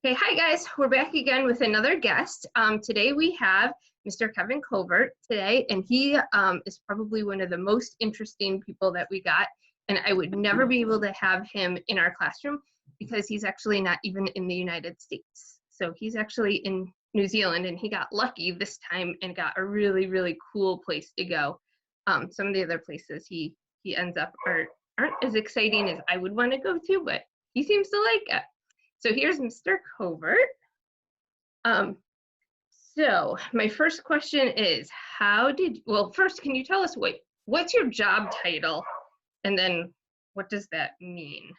Okay, hi guys. We're back again with another guest. Today we have Mr. Kevin Covert today, and he is probably one of the most interesting people that we got. And I would never be able to have him in our classroom because he's actually not even in the United States. So he's actually in New Zealand, and he got lucky this time and got a really, really cool place to go. Some of the other places he ends up aren't as exciting as I would want to go to, but he seems to like it. So here's Mr. Covert. So my first question is, first, can you tell us what's your job title? And then what does that mean?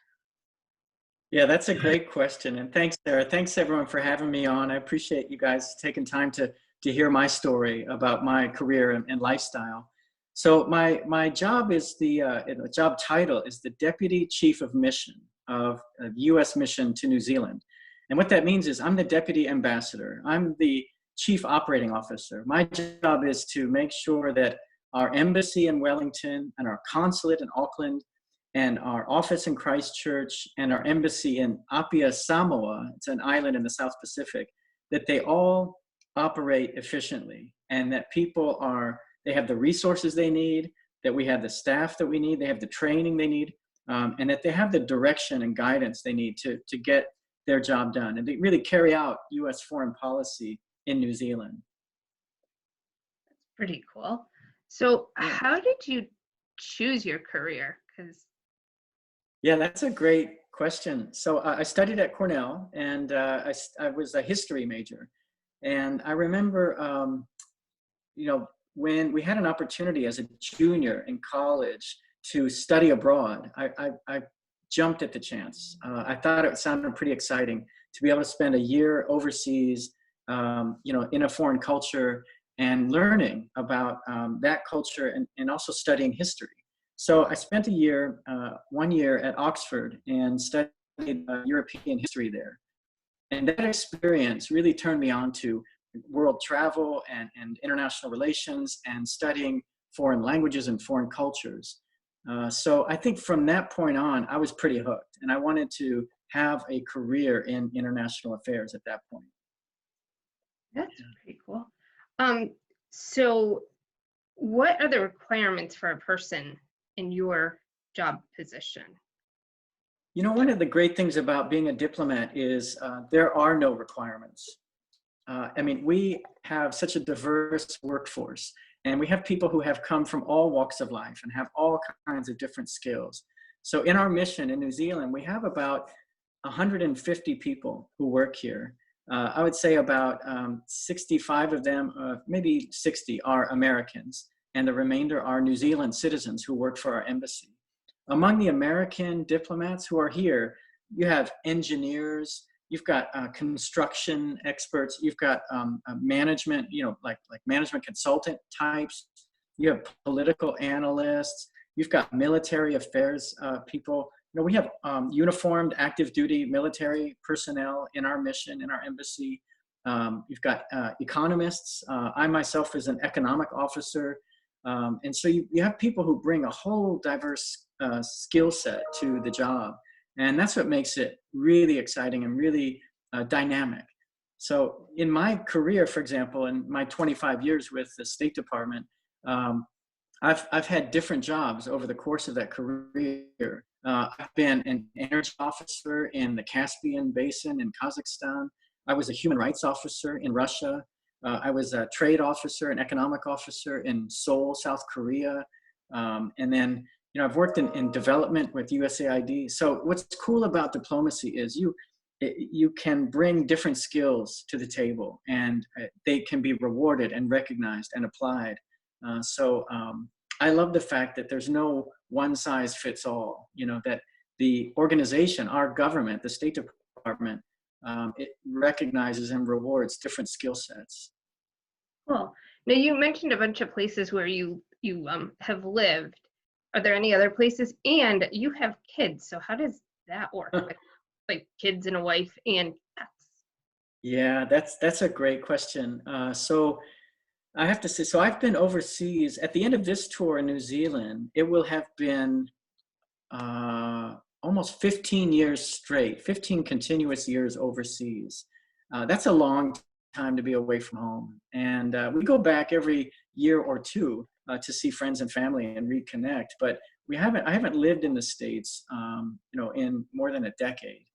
Yeah, that's a great question. And thanks, Sarah. Thanks everyone for having me on. I appreciate you guys taking time to hear my story about my career and lifestyle. So my job is the job title is the Deputy Chief of Mission of U.S. Mission to New Zealand. And what that means is I'm the Deputy Ambassador. I'm the Chief Operating Officer. My job is to make sure that our embassy in Wellington and our consulate in Auckland and our office in Christchurch and our embassy in Apia, Samoa, it's an island in the South Pacific, that they all operate efficiently and that they have the resources they need, that we have the staff that we need, they have the training they need, and that they have the direction and guidance they need to get their job done and they really carry out U.S. foreign policy in New Zealand. That's pretty cool. So how did you choose your career? Yeah, that's a great question. So I studied at Cornell and I was a history major. And I remember, when we had an opportunity as a junior in college to study abroad, I jumped at the chance. I thought it sounded pretty exciting to be able to spend a year overseas, in a foreign culture and learning about that culture and also studying history. So I spent 1 year at Oxford and studied European history there. And that experience really turned me on to world travel and international relations and studying foreign languages and foreign cultures. So I think from that point on, I was pretty hooked and I wanted to have a career in international affairs at that point. That's pretty cool. So what are the requirements for a person in your job position? One of the great things about being a diplomat is there are no requirements. We have such a diverse workforce, and we have people who have come from all walks of life and have all kinds of different skills. So in our mission in New Zealand, we have about 150 people who work here. I would say about 65 of them, maybe 60, are Americans, and the remainder are New Zealand citizens who work for our embassy. Among the American diplomats who are here, you have engineers, you've got construction experts, you've got management, like management consultant types, you have political analysts, you've got military affairs people. We have uniformed active duty military personnel in our mission, in our embassy. You've got economists. I myself is an economic officer. And so you have people who bring a whole diverse skill set to the job. And that's what makes it really exciting and really dynamic. So in my career, for example, in my 25 years with the State Department, I've had different jobs over the course of that career. I've been an energy officer in the Caspian Basin in Kazakhstan. I was a human rights officer in Russia. I was a trade officer, an economic officer in Seoul, South Korea. And then, I've worked in development with USAID. So what's cool about diplomacy is you can bring different skills to the table and they can be rewarded and recognized and applied. I love the fact that there's no one size fits all, that the organization, our government, the State Department, it recognizes and rewards different skill sets. Cool. Now you mentioned a bunch of places where you have lived. Are there any other places? And you have kids, so how does that work with like kids and a wife and pets? Yeah, that's a great question. So I have to say, so I've been overseas. At the end of this tour in New Zealand, it will have been almost 15 years straight, 15 continuous years overseas. That's a long time to be away from home. And we go back every year or two to see friends and family and reconnect. But I haven't lived in the States, in more than a decade.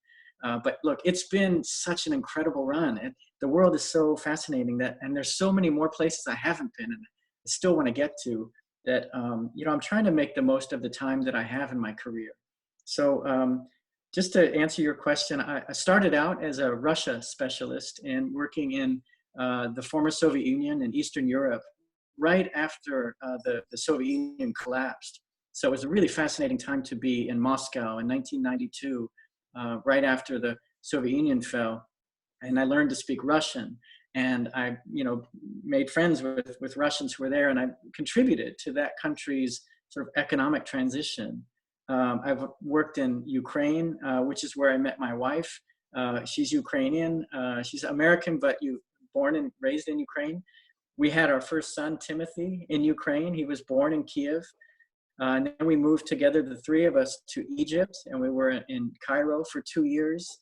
But look, it's been such an incredible run. And the world is so fascinating and there's so many more places I haven't been and I still want to get to that, I'm trying to make the most of the time that I have in my career. So just to answer your question, I started out as a Russia specialist and working in the former Soviet Union and Eastern Europe right after the Soviet Union collapsed. So it was a really fascinating time to be in Moscow in 1992, right after the Soviet Union fell. And I learned to speak Russian. And I, made friends with Russians who were there, and I contributed to that country's sort of economic transition. I've worked in Ukraine, which is where I met my wife. She's Ukrainian. She's American, but born and raised in Ukraine. We had our first son, Timothy, in Ukraine. He was born in Kiev. And then we moved together, the three of us, to Egypt, and we were in Cairo for 2 years.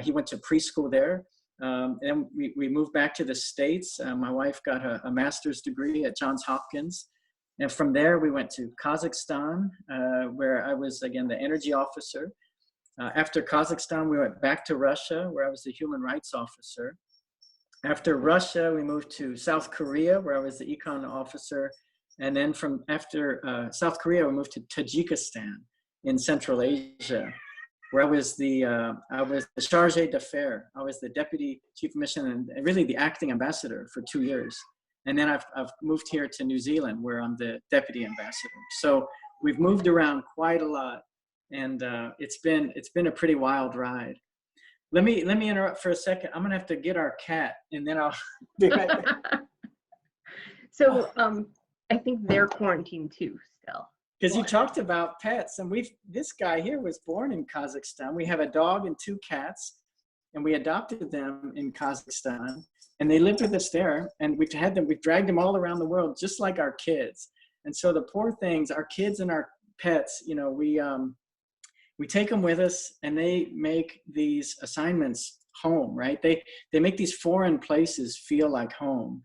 He went to preschool there. And we moved back to the States. My wife got a master's degree at Johns Hopkins. And from there, we went to Kazakhstan, where I was, again, the energy officer. After Kazakhstan, we went back to Russia, where I was the human rights officer. After Russia, we moved to South Korea, where I was the econ officer. And then after South Korea, we moved to Tajikistan in Central Asia, where I was the chargé d'affaires. I was the deputy chief of mission and really the acting ambassador for 2 years. And then I've moved here to New Zealand, where I'm the deputy ambassador. So we've moved around quite a lot, and it's been a pretty wild ride. Let me interrupt for a second. I'm gonna have to get our cat, and then I'll be right back. So I think they're quarantined too still. Because you talked about pets, and this guy here was born in Kazakhstan. We have a dog and 2 cats, and we adopted them in Kazakhstan, and they lived with us there. And we've dragged them all around the world, just like our kids. And so the poor things, our kids and our pets, we take them with us, and they make these assignments home, right? They make these foreign places feel like home.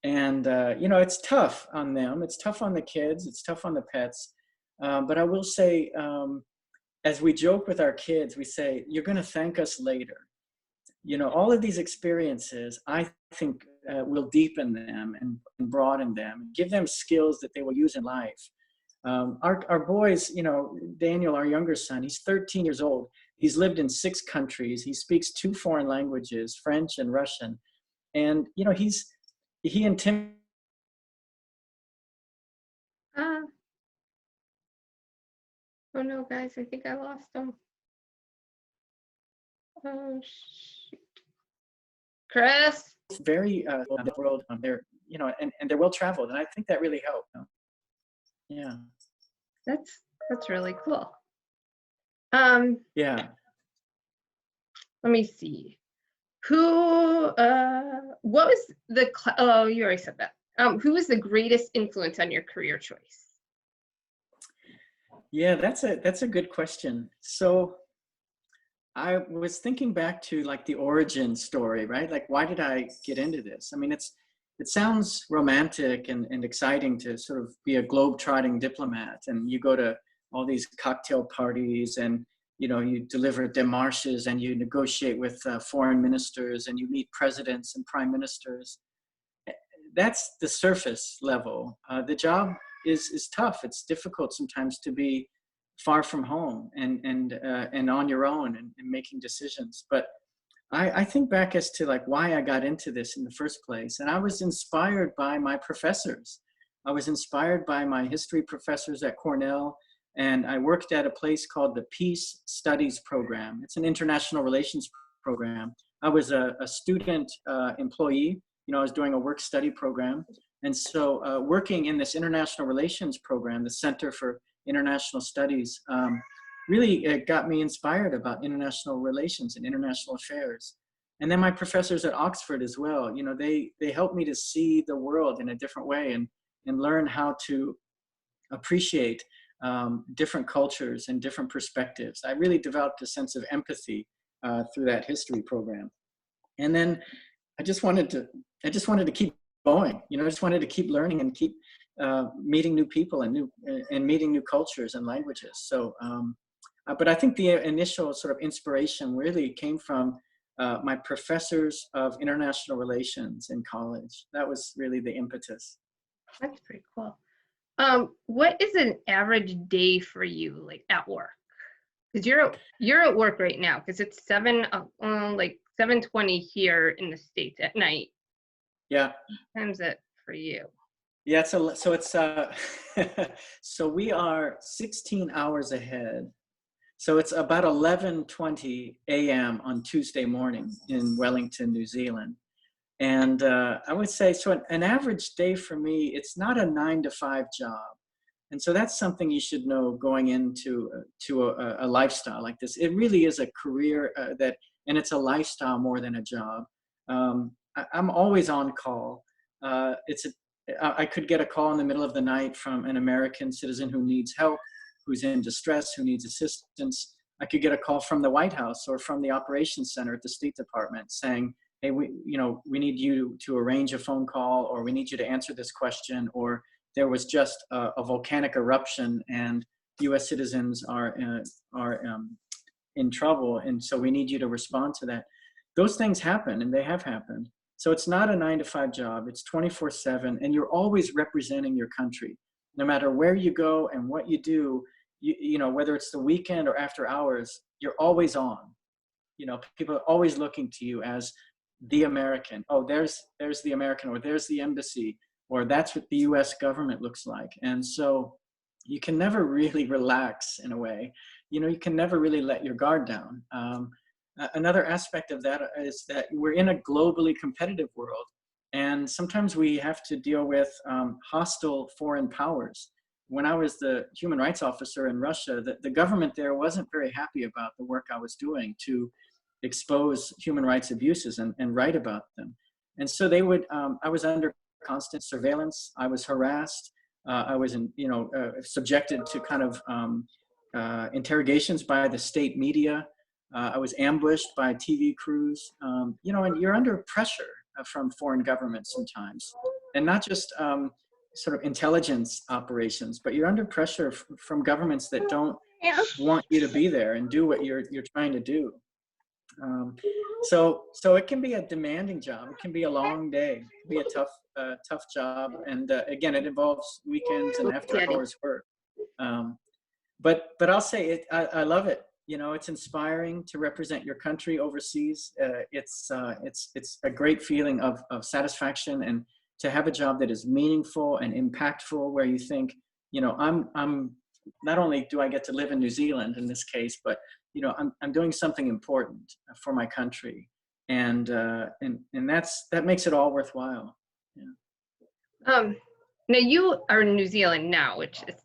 And, it's tough on them. It's tough on the kids. It's tough on the pets. But I will say, as we joke with our kids, we say, you're going to thank us later. All of these experiences, I think, will deepen them and broaden them, give them skills that they will use in life. Our boys, Daniel, our younger son, he's 13 years old. He's lived in 6 countries. He speaks 2 foreign languages, French and Russian. And, he and Tim. Oh no, guys, I think I lost them. Oh, shoot. Chris? Very the world. They're, and they're well traveled, and I think that really helped. Yeah. That's really cool. Yeah. Let me see. What was oh, you already said that. Who was the greatest influence on your career choice? Yeah, that's a good question. So I was thinking back to like the origin story, right? Like, why did I get into this? I mean, it sounds romantic and exciting to sort of be a globe-trotting diplomat, and you go to all these cocktail parties, and you deliver démarches, and you negotiate with foreign ministers, and you meet presidents and prime ministers. That's the surface level. The job is tough. It's difficult sometimes to be far from home and on your own and making decisions. But I think back as to like why I got into this in the first place. And I was inspired by my professors. I was inspired by my history professors at Cornell. And I worked at a place called the Peace Studies Program. It's an international relations program. I was a student employee. I was doing a work study program. And so working in this international relations program, the Center for International Studies, really got me inspired about international relations and international affairs. And then my professors at Oxford as well, they helped me to see the world in a different way and learn how to appreciate different cultures and different perspectives. I really developed a sense of empathy through that history program. And then I just wanted to keep going. I just wanted to keep learning and keep meeting new people and meeting new cultures and languages. So, but I think the initial sort of inspiration really came from my professors of international relations in college. That was really the impetus. That's pretty cool. What is an average day for you, like at work? Because you're at work right now, because it's 7:20 here in the States at night. Yeah. What time is it for you? Yeah, so it's so we are 16 hours ahead. So it's about 11:20 a.m. on Tuesday morning in Wellington, New Zealand. And I would say, so an average day for me, it's not a 9-to-5 job. And so that's something you should know going into a lifestyle like this. It really is a career and it's a lifestyle more than a job. I'm always on call. I could get a call in the middle of the night from an American citizen who needs help, who's in distress, who needs assistance. I could get a call from the White House or from the operations center at the State Department saying, hey, we need you to arrange a phone call, or we need you to answer this question, or there was just a volcanic eruption and U.S. citizens are in trouble, and so we need you to respond to that. Those things happen, and they have happened. So it's not a 9-to-5 job. It's 24/7, and you're always representing your country. No matter where you go and what you do, whether it's the weekend or after hours, you're always on. People are always looking to you as the American. Oh, there's the American, or there's the embassy, or that's what the U.S. government looks like. And so you can never really relax in a way. You can never really let your guard down. Another aspect of that is that we're in a globally competitive world. And sometimes we have to deal with hostile foreign powers. When I was the human rights officer in Russia, the government there wasn't very happy about the work I was doing to expose human rights abuses and write about them. And so I was under constant surveillance. I was harassed. I was subjected to kind of interrogations by the state media. I was ambushed by TV crews. And you're under pressure from foreign governments sometimes, and not just sort of intelligence operations, but you're under pressure from governments that don't want you to be there and do what you're trying to do. So it can be a demanding job. It can be a long day. It can be a tough job, and again, it involves weekends and after hours work. But I'll say I love it. It's inspiring to represent your country overseas. It's a great feeling of satisfaction, and to have a job that is meaningful and impactful, where you think, I'm not only do I get to live in New Zealand in this case, but I'm doing something important for my country, and that makes it all worthwhile. Yeah. Now you are in New Zealand now, which is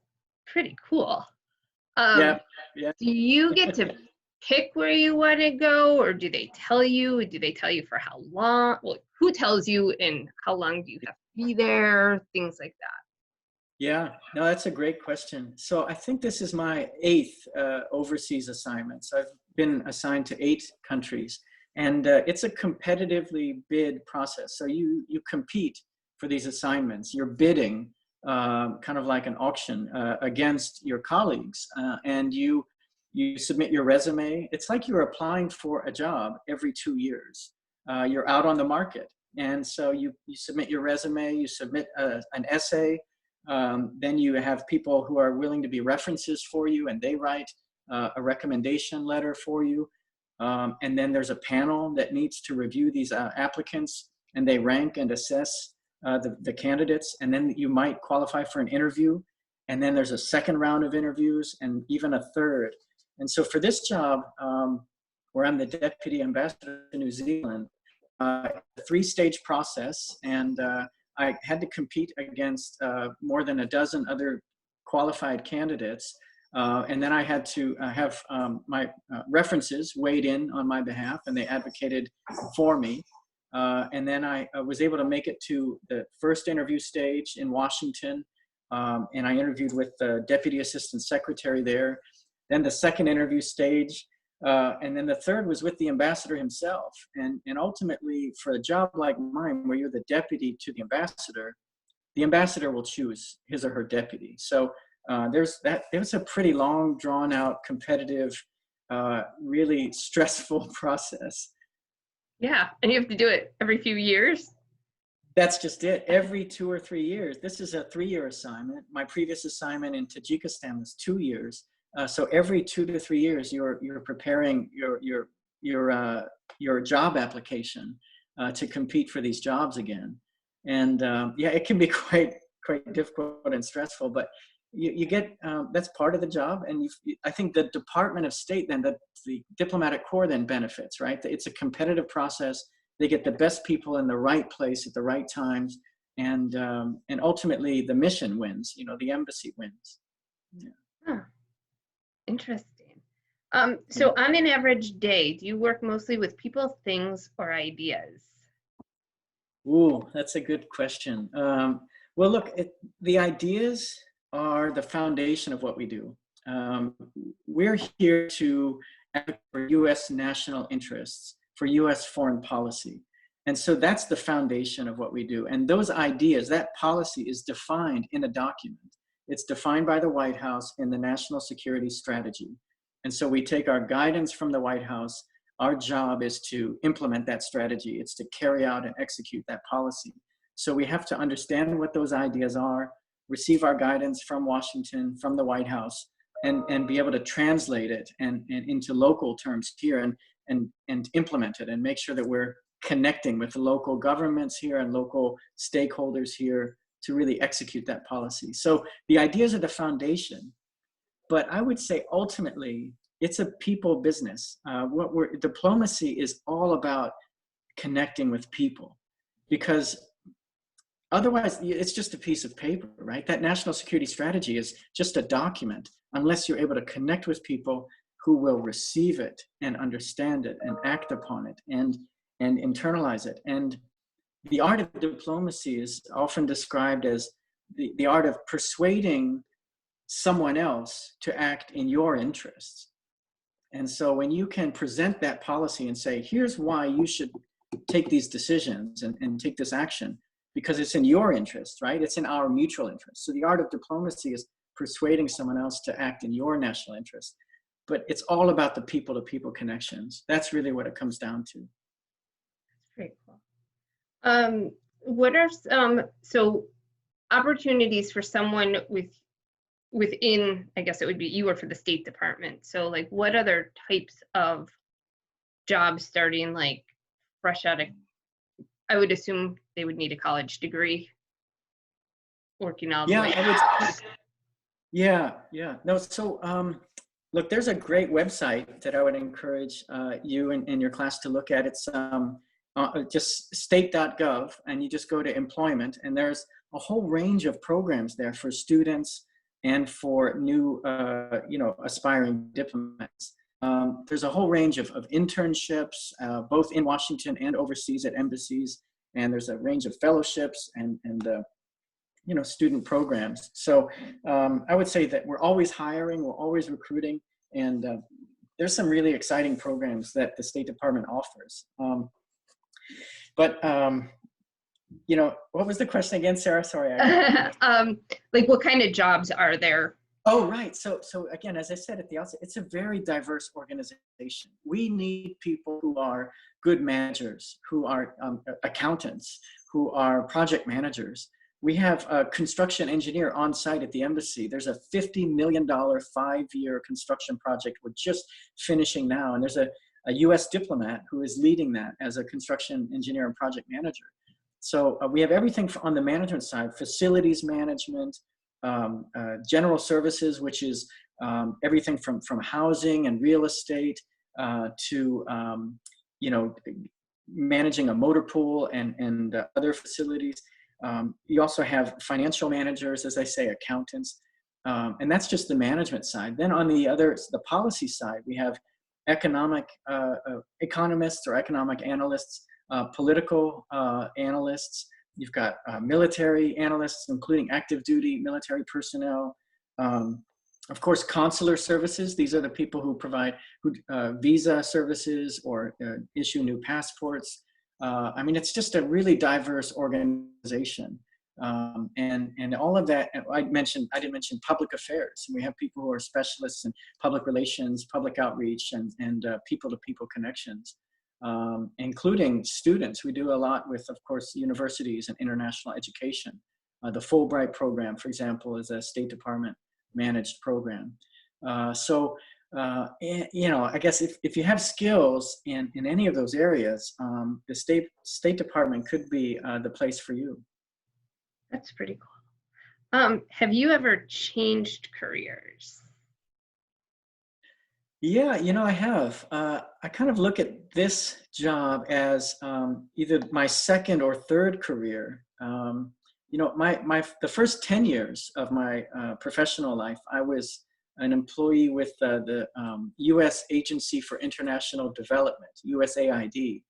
pretty cool. Yeah. Do you get to pick where you want to go, or do they tell you? Do they tell you for how long? Well, who tells you, and how long do you have to be there? Things like that. Yeah, no, that's a great question. So I think this is my 8th overseas assignment. So I've been assigned to 8 countries, and it's a competitively bid process. So you compete for these assignments. You're bidding kind of like an auction against your colleagues, and you submit your resume. It's like you're applying for a job every 2 years. You're out on the market, and so you submit your resume. You submit an essay. Then you have people who are willing to be references for you, and they write a recommendation letter for you. And then there's a panel that needs to review these applicants, and they rank and assess the candidates. And then you might qualify for an interview. And then there's a second round of interviews, and even a third. And so for this job, where I'm the deputy ambassador to New Zealand, a 3-stage process, and I had to compete against more than a dozen other qualified candidates. And then I had to have my references weighed in on my behalf, and they advocated for me. And then I was able to make it to the first interview stage in Washington. and I interviewed with the Deputy Assistant Secretary there. Then the second interview stage, and then the third was with the ambassador himself. And ultimately, for a job like mine, where you're the deputy to the ambassador will choose his or her deputy. So there's a pretty long, drawn out, competitive, really stressful process. Yeah, and you have to do it every few years. That's just it. Every 2 or 3 years. This is a 3-year assignment. My previous assignment in Tajikistan was 2 years. So every 2 to 3 years, you're preparing your job application to compete for these jobs again. And yeah, it can be quite difficult and stressful. But you get that's part of the job. And I think the Department of State then, the diplomatic corps then benefits, right? It's a competitive process. They get the best people in the right place at the right times, and ultimately the mission wins. You know, the embassy wins. Yeah. Huh. Interesting. So on an average day, do you work mostly with people, things, or ideas? Ooh, that's a good question. Well, look, the ideas are the foundation of what we do. We're here to advocate for U.S. national interests, for U.S. foreign policy. And so that's the foundation of what we do. And those ideas, that policy is defined in a document. It's defined by the White House in the National Security Strategy. And so we take our guidance from the White House. Our job is to implement that strategy. It's to carry out and execute that policy. So we have to understand what those ideas are, receive our guidance from Washington, from the White House, and be able to translate it and into local terms here and implement it and make sure that we're connecting with the local governments here and local stakeholders here to really execute that policy. So the ideas are the foundation, but I would say ultimately it's a people business. Diplomacy is all about connecting with people, because otherwise it's just a piece of paper, right? That national security strategy is just a document unless you're able to connect with people who will receive it and understand it and act upon it and internalize it. And the art of diplomacy is often described as the art of persuading someone else to act in your interests. And so when you can present that policy and say, here's why you should take these decisions and take this action, because it's in your interest, right? It's in our mutual interest. So the art of diplomacy is persuading someone else to act in your national interest. But it's all about the people-to-people connections. That's really what it comes down to. That's pretty cool. What are some opportunities for someone within, I guess it would be, you work for the State Department. So like what other types of jobs starting like fresh out of, I would assume they would need a college degree working all the way. Yeah. No, so look, there's a great website that I would encourage you and your class to look at. It's just state.gov, and you just go to employment, and there's a whole range of programs there for students and for new, aspiring diplomats. There's a whole range of internships, both in Washington and overseas at embassies, and there's a range of fellowships and student programs. So I would say that we're always hiring, we're always recruiting, and there's some really exciting programs that the State Department offers. What was the question again, Sarah? Sorry. Like what kind of jobs are there? Oh, right. So again, as I said at the outset, it's a very diverse organization. We need people who are good managers, who are accountants, who are project managers. We have a construction engineer on site at the embassy. There's a $50 million 5-year construction project we're just finishing now. And there's a US diplomat who is leading that as a construction engineer and project manager. So we have everything on the management side, facilities management, general services, which is everything from housing and real estate to managing a motor pool and other facilities. You also have financial managers, as I say, accountants, and that's just the management side. Then on the policy side, we have economic economists or economic analysts, political analysts. You've got military analysts, including active duty military personnel. Of course, consular services. These are the people who provide visa services or issue new passports. I mean, it's just a really diverse organization. And all of that, I didn't mention public affairs. We have people who are specialists in public relations, public outreach, and people-to-people connections, including students. We do a lot with, of course, universities and international education. The Fulbright program, for example, is a State Department managed program. You know, I guess if you have skills in any of those areas, the State Department could be the place for you. That's pretty cool. Have you ever changed careers? Yeah, you know, I have. I kind of look at this job as either my second or third career. You know, the first 10 years of my professional life, I was an employee with the U.S. Agency for International Development, USAID.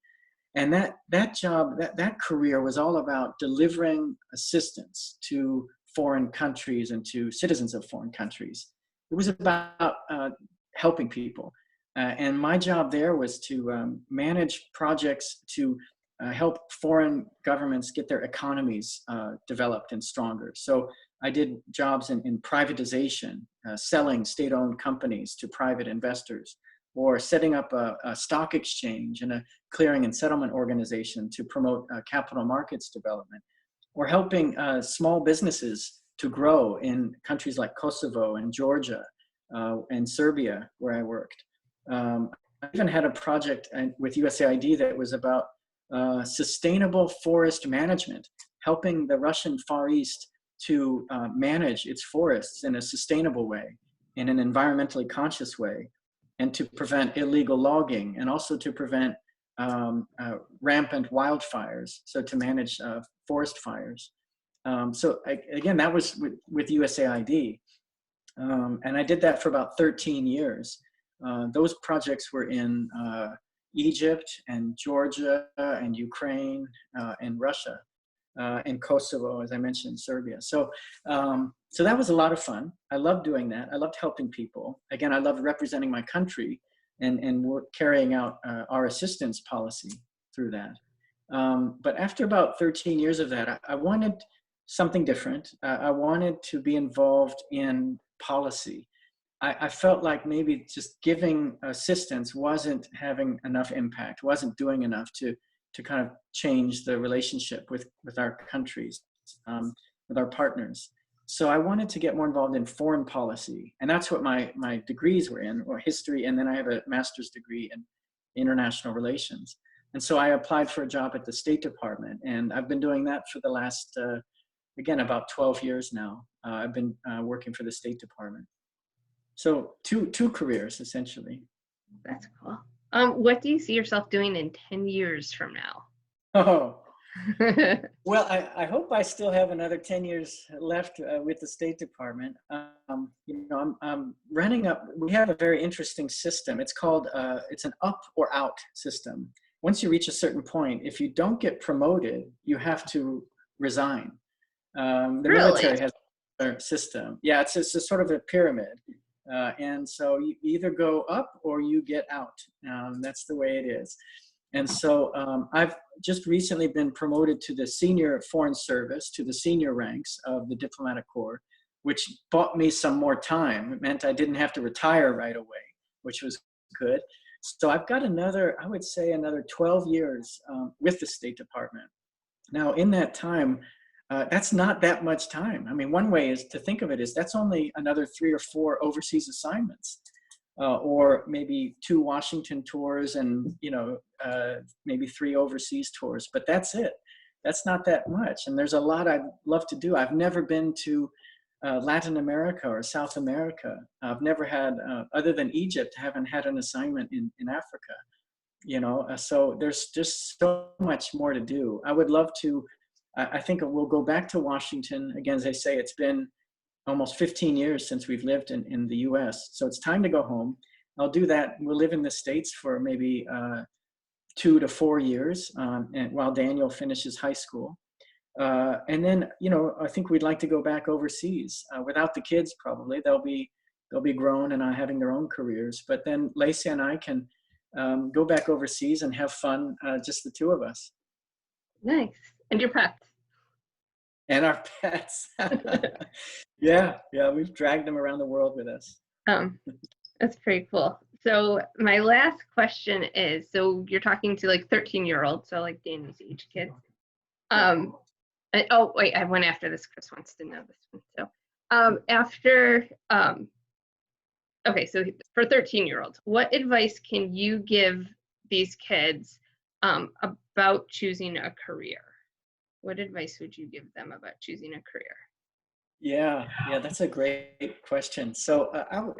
And that job, that career was all about delivering assistance to foreign countries and to citizens of foreign countries. It was about helping people. And my job there was to manage projects to help foreign governments get their economies developed and stronger. So I did jobs in privatization, selling state-owned companies to private investors, or setting up a stock exchange and a clearing and settlement organization to promote capital markets development, or helping small businesses to grow in countries like Kosovo and Georgia and Serbia, where I worked. I even had a project with USAID that was about sustainable forest management, helping the Russian Far East to manage its forests in a sustainable way, in an environmentally conscious way, and to prevent illegal logging, and also to prevent rampant wildfires, so to manage forest fires. Again, that was with USAID. And I did that for about 13 years. Those projects were in Egypt and Georgia and Ukraine and Russia and Kosovo, as I mentioned, Serbia. So that was a lot of fun. I loved doing that. I loved helping people. Again, I loved representing my country and carrying out our assistance policy through that. But after about 13 years of that, I wanted something different. I wanted to be involved in policy. I felt like maybe just giving assistance wasn't having enough impact, wasn't doing enough to kind of change the relationship with our countries, with our partners. So I wanted to get more involved in foreign policy. And that's what my degrees were in, or history. And then I have a master's degree in international relations. And so I applied for a job at the State Department. And I've been doing that for the last, again, about 12 years now. I've been working for the State Department. So two careers, essentially. That's cool. What do you see yourself doing in 10 years from now? Oh, well, I hope I still have another 10 years left with the State Department. You know, I'm running up, we have a very interesting system. It's called, it's an up or out system. Once you reach a certain point, if you don't get promoted, you have to resign. The military has a system. Yeah, it's a sort of a pyramid. And so you either go up or you get out. That's the way it is. And so I've just recently been promoted to the senior foreign service, to the senior ranks of the diplomatic corps, which bought me some more time. It meant I didn't have to retire right away, which was good. So I've got another, I would say another 12 years with the State Department. Now in that time, that's not that much time. I mean, one way is to think of it is that's only another 3 or 4 overseas assignments, or maybe 2 Washington tours and, you know, maybe 3 overseas tours, but that's it. That's not that much. And there's a lot I'd love to do. I've never been to Latin America or South America. I've never had, other than Egypt, haven't had an assignment in Africa, you know, so there's just so much more to do. I would love to. I think we'll go back to Washington. Again, as I say, it's been almost 15 years since we've lived in the US. So it's time to go home. I'll do that. We'll live in the States for maybe 2 to 4 years and while Daniel finishes high school. And then, you know, I think we'd like to go back overseas without the kids. Probably they'll be grown and having their own careers. But then Lacey and I can go back overseas and have fun, just the two of us. Nice. And your pets. And our pets. Yeah, we've dragged them around the world with us. That's pretty cool. So my last question is, so you're talking to like 13-year-olds, so like Danny's age kids. Oh wait, I have one after this. Chris wants to know this one. So okay, so for 13-year-olds, what advice can you give these kids about choosing a career? What advice would you give them about choosing a career? Yeah, that's a great question. So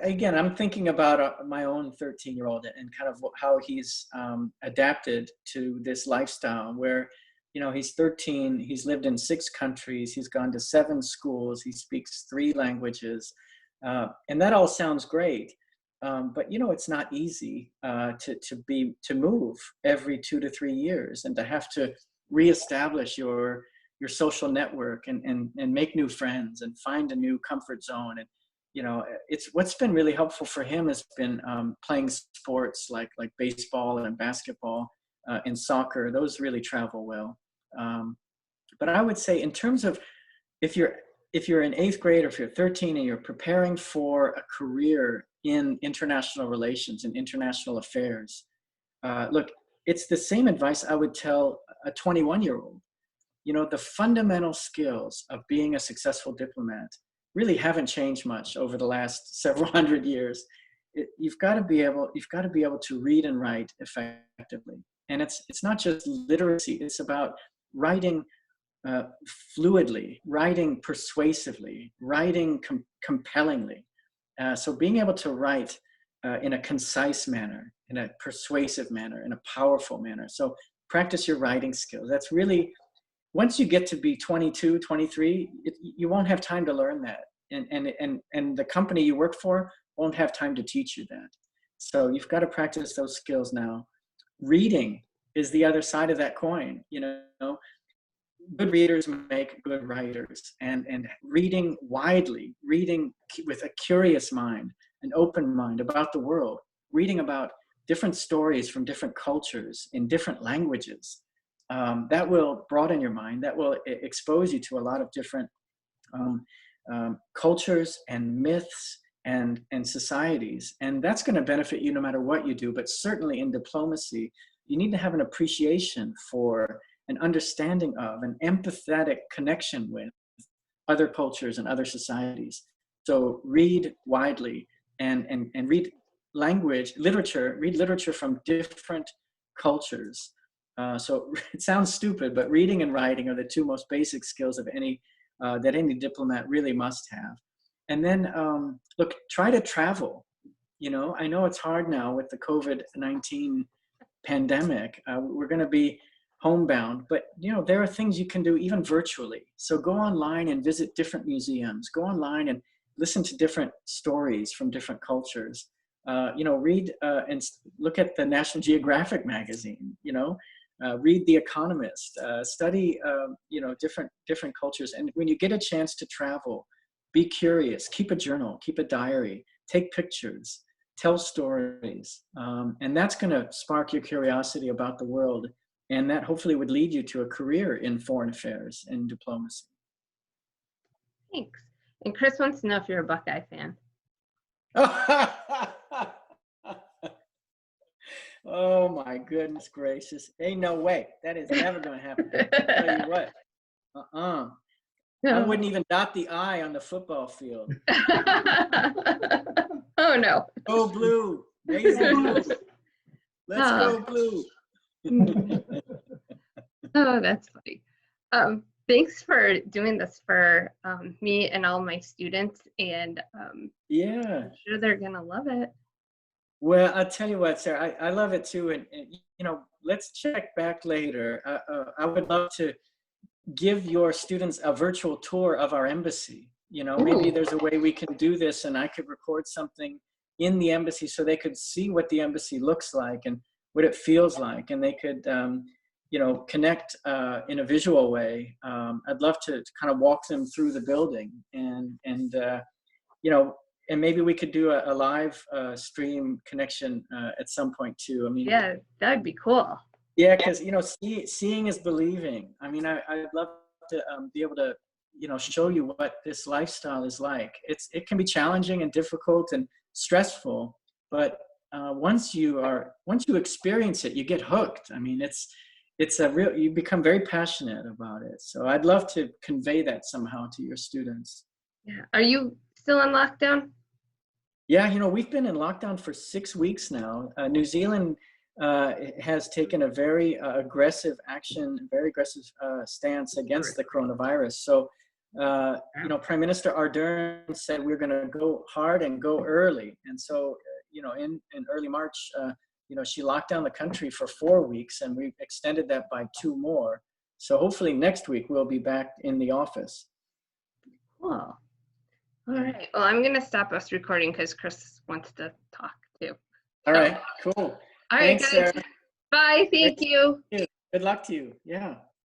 again, I'm thinking about my own 13-year-old and kind of how he's adapted to this lifestyle where, you know, he's 13, he's lived in 6 countries, he's gone to 7 schools, he speaks 3 languages, and that all sounds great. But you know, it's not easy to move every 2 to 3 years and to have to reestablish your social network and make new friends and find a new comfort zone. And you know, it's what's been really helpful for him has been playing sports like baseball and basketball and soccer. Those really travel well. But I would say in terms of if you're in 8th grade or if you're 13 and you're preparing for a career in international relations and international affairs, look, it's the same advice I would tell a 21-year-old. You know, the fundamental skills of being a successful diplomat really haven't changed much over the last several hundred years. You've got to be able to read and write effectively. And it's not just literacy, it's about writing fluidly, writing persuasively, writing compellingly. So being able to write in a concise manner, in a persuasive manner, in a powerful manner. So practice your writing skills. That's really, once you get to be 22, 23, you won't have time to learn that. And the company you work for won't have time to teach you that. So you've got to practice those skills now. Reading is the other side of that coin. You know, good readers make good writers, and reading widely, reading with a curious mind, an open mind about the world, reading about different stories from different cultures in different languages. That will broaden your mind. That will expose you to a lot of different cultures and myths and societies. And that's going to benefit you no matter what you do. But certainly in diplomacy, you need to have an appreciation for, an understanding of, an empathetic connection with other cultures and other societies. So read widely and read read literature from different cultures. So it sounds stupid, but reading and writing are the 2 most basic skills of that any diplomat really must have. And then, look, try to travel. You know, I know it's hard now with the COVID-19 pandemic. We're going to be homebound, but you know, there are things you can do even virtually. So go online and visit different museums. Go online and listen to different stories from different cultures. You know, read and look at the National Geographic magazine. You know, read The Economist. Study, you know, different cultures. And when you get a chance to travel, be curious. Keep a journal. Keep a diary. Take pictures. Tell stories. And that's going to spark your curiosity about the world. And that hopefully would lead you to a career in foreign affairs and diplomacy. Thanks. And Chris wants to know if you're a Buckeye fan. Oh my goodness gracious. Ain't no way. That is never going to happen. I'll tell you what. I wouldn't even dot the I on the football field. Oh no. Go blue. Raise the blue. Let's go blue. Oh, that's funny. Thanks for doing this for me and all my students, and yeah, I'm sure they're gonna love it. Well, I'll tell you what, Sarah, I love it too, and you know, let's check back later. I would love to give your students a virtual tour of our embassy. You know, maybe there's a way we can do this, and I could record something in the embassy so they could see what the embassy looks like and what it feels like, and they could connect in a visual way, I'd love to kind of walk them through the building and maybe we could do a live stream connection at some point too. I mean, Yeah, that'd be cool. yeah, because seeing is believing. I mean, I'd love to be able to show you what this lifestyle is like. It can be challenging and difficult and stressful, but once you experience it, you get hooked. I mean, you become very passionate about it. So I'd love to convey that somehow to your students. Yeah. Are you still on lockdown? Yeah, we've been in lockdown for 6 weeks now. New Zealand has taken a very aggressive stance against the coronavirus. So, Prime Minister Ardern said we're going to go hard and go early. And so, in early March, she locked down the country for 4 weeks, and we extended that by 2 more. So hopefully next week we'll be back in the office. Cool. All right. Well, I'm going to stop us recording because Chris wants to talk too. All right. Cool. All right, Thanks, guys. Sarah. Bye. Thank you. Good luck to you. Yeah.